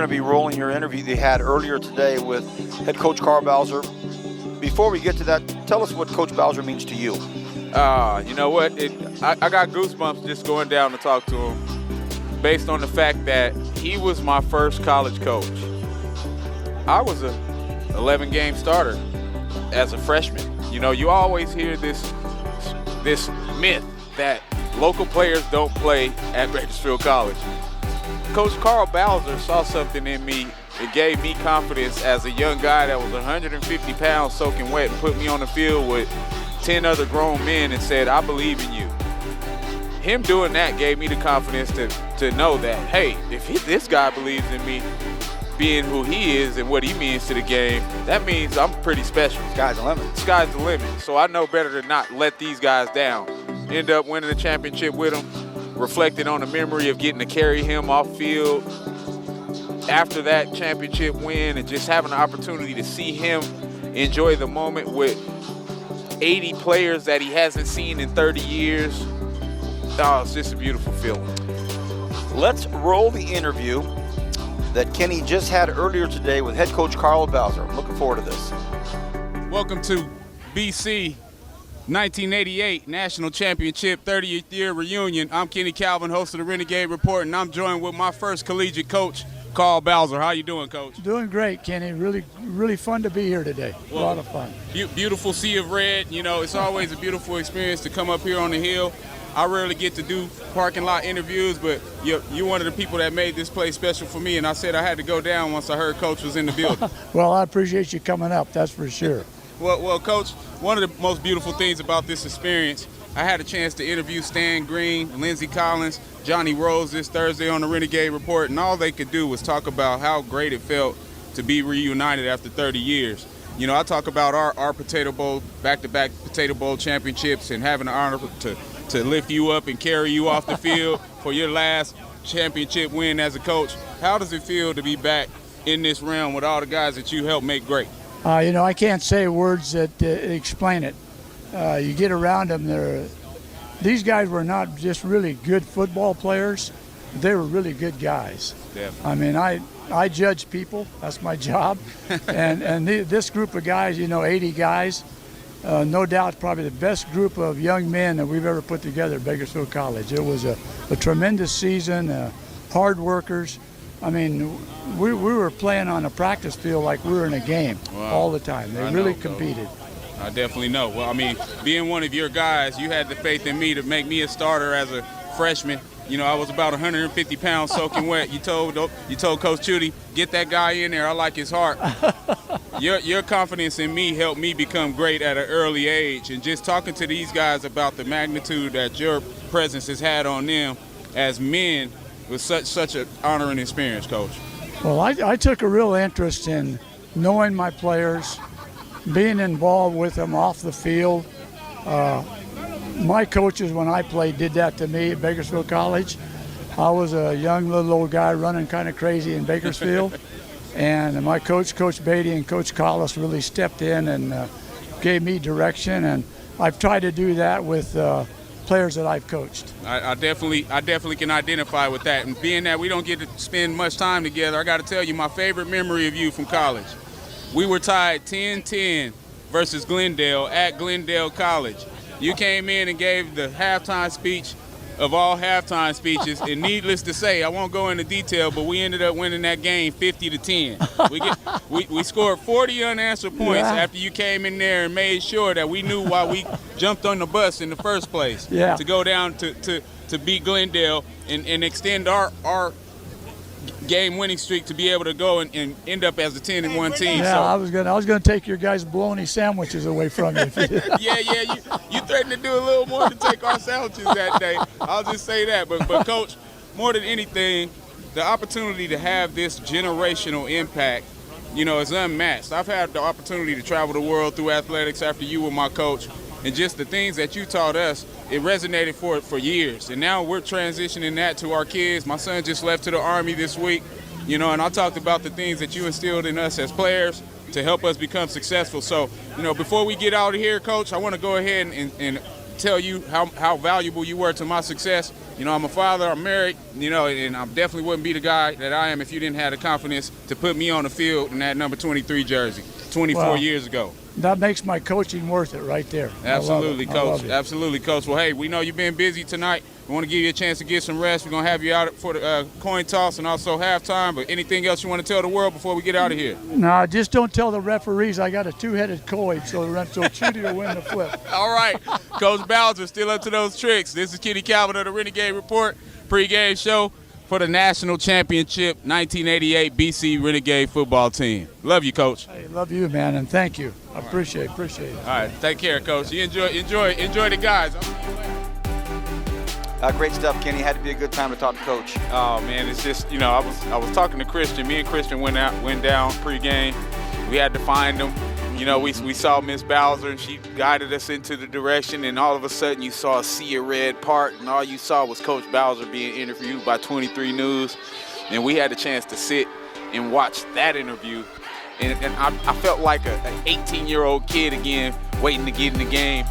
to be rolling your interview you had earlier today with head coach Carl Bowser. Before we get to that, tell us what Coach Bowser means to you. You know what? I got goosebumps just going down to talk to him based on the fact that he was my first college coach. I was a 11-game starter as a freshman. You know, you always hear this myth that local players don't play at Bakersfield College. Coach Carl Bowser saw something in me. It gave me confidence as a young guy that was 150 pounds soaking wet and put me on the field with 10 other grown men and said, I believe in you. Him doing that gave me the confidence to know that, hey, if this guy believes in me, being who he is and what he means to the game, that means I'm pretty special. Sky's the limit. Sky's the limit. So I know better to not let these guys down. End up winning the championship with him, reflecting on the memory of getting to carry him off field after that championship win and just having the opportunity to see him enjoy the moment with 80 players that he hasn't seen in 30 years. Oh, it's just a beautiful feeling. Let's roll the interview that Kenny just had earlier today with head coach Carl Bowser. I'm looking forward to this. Welcome to BC 1988 National Championship 30th year reunion. I'm Kenny Calvin, host of the Renegade Report, and I'm joined with my first collegiate coach, Carl Bowser. How you doing, Coach? Doing great, Kenny. Really fun to be here today. Well, a lot of fun. Beautiful sea of red. You know, it's always a beautiful experience to come up here on the hill. I rarely get to do parking lot interviews, but you're one of the people that made this place special for me, and I said I had to go down once I heard Coach was in the building. Well, I appreciate you coming up, that's for sure. Well, Coach, one of the most beautiful things about this experience, I had a chance to interview Stan Green, Lindsey Collins, Johnny Rose this Thursday on the Renegade Report, and all they could do was talk about how great it felt to be reunited after 30 years. You know, I talk about our Potato Bowl, back-to-back Potato Bowl championships and having the honor to lift you up and carry you off the field for your last championship win as a coach. How does it feel to be back in this realm with all the guys that you helped make great? You know, I can't say words that explain it. You get around them, these guys were not just really good football players, they were really good guys. Definitely. I mean, I judge people, that's my job. This group of guys, you know, 80 guys, no doubt probably the best group of young men that we've ever put together at Bakersfield College. It was a tremendous season, hard workers. I mean, we were playing on a practice field like we were in a game all the time. They really competed. I definitely know. Well, I mean, being one of your guys, you had the faith in me to make me a starter as a freshman. You know, I was about 150 pounds soaking wet. You told Coach Chudy, get that guy in there. I like his heart. Your confidence in me helped me become great at an early age. And just talking to these guys about the magnitude that your presence has had on them as men was such an honor and experience, Coach. Well, I took a real interest in knowing my players, being involved with them off the field. My coaches, when I played, did that to me at Bakersfield College. I was a young little old guy running kind of crazy in Bakersfield. And my coach, Coach Beatty and Coach Collis, really stepped in and gave me direction. And I've tried to do that with players that I've coached. I definitely can identify with that. And being that we don't get to spend much time together, I got to tell you my favorite memory of you from college. We were tied 10-10 versus Glendale at Glendale College. You came in and gave the halftime speech of all halftime speeches, and needless to say, I won't go into detail, but we ended up winning that game 50-10. We scored 40 unanswered points after you came in there and made sure that we knew why we jumped on the bus in the first place to go down to beat Glendale and extend our game-winning streak to be able to go and end up as a 10-1 team. Yeah, so I was gonna take your guys' bologna sandwiches away from you. You threatened to do a little more to take our sandwiches that day. I'll just say that. But Coach, more than anything, the opportunity to have this generational impact, you know, is unmatched. I've had the opportunity to travel the world through athletics after you were my coach, and just the things that you taught us, it resonated for years. And now we're transitioning that to our kids. My son just left to the Army this week, you know, and I talked about the things that you instilled in us as players to help us become successful. So, you know, before we get out of here, Coach, I want to go ahead and tell you how valuable you were to my success. You know, I'm a father, I'm married, you know, and I definitely wouldn't be the guy that I am if you didn't have the confidence to put me on the field in that number 23 jersey 24 years ago. That makes my coaching worth it right there. Absolutely, Coach. Absolutely, Coach. Well, hey, we know you've been busy tonight. We want to give you a chance to get some rest. We're going to have you out for the coin toss and also halftime. But anything else you want to tell the world before we get out of here? No, just don't tell the referees I got a two-headed coin, so Judy will win the flip. All right. Coach Bowser, still up to those tricks. This is Kenny Calvin of the Renegade Report pregame show for the National Championship 1988 BC Renegade football team. Love you, Coach. Hey, love you, man, and thank you. I appreciate it. All right, take care, Coach. You enjoy the guys. I'll see you later. Great stuff, Kenny. Had to be a good time to talk to Coach. Oh man, it's just, you know, I was talking to Christian. Me and Christian went down pregame. We had to find him. You know, we saw Miss Bowser and she guided us into the direction, and all of a sudden you saw a sea of red part, and all you saw was Coach Bowser being interviewed by 23 News, and we had a chance to sit and watch that interview, and I felt like an 18-year-old kid again, waiting to get in the game.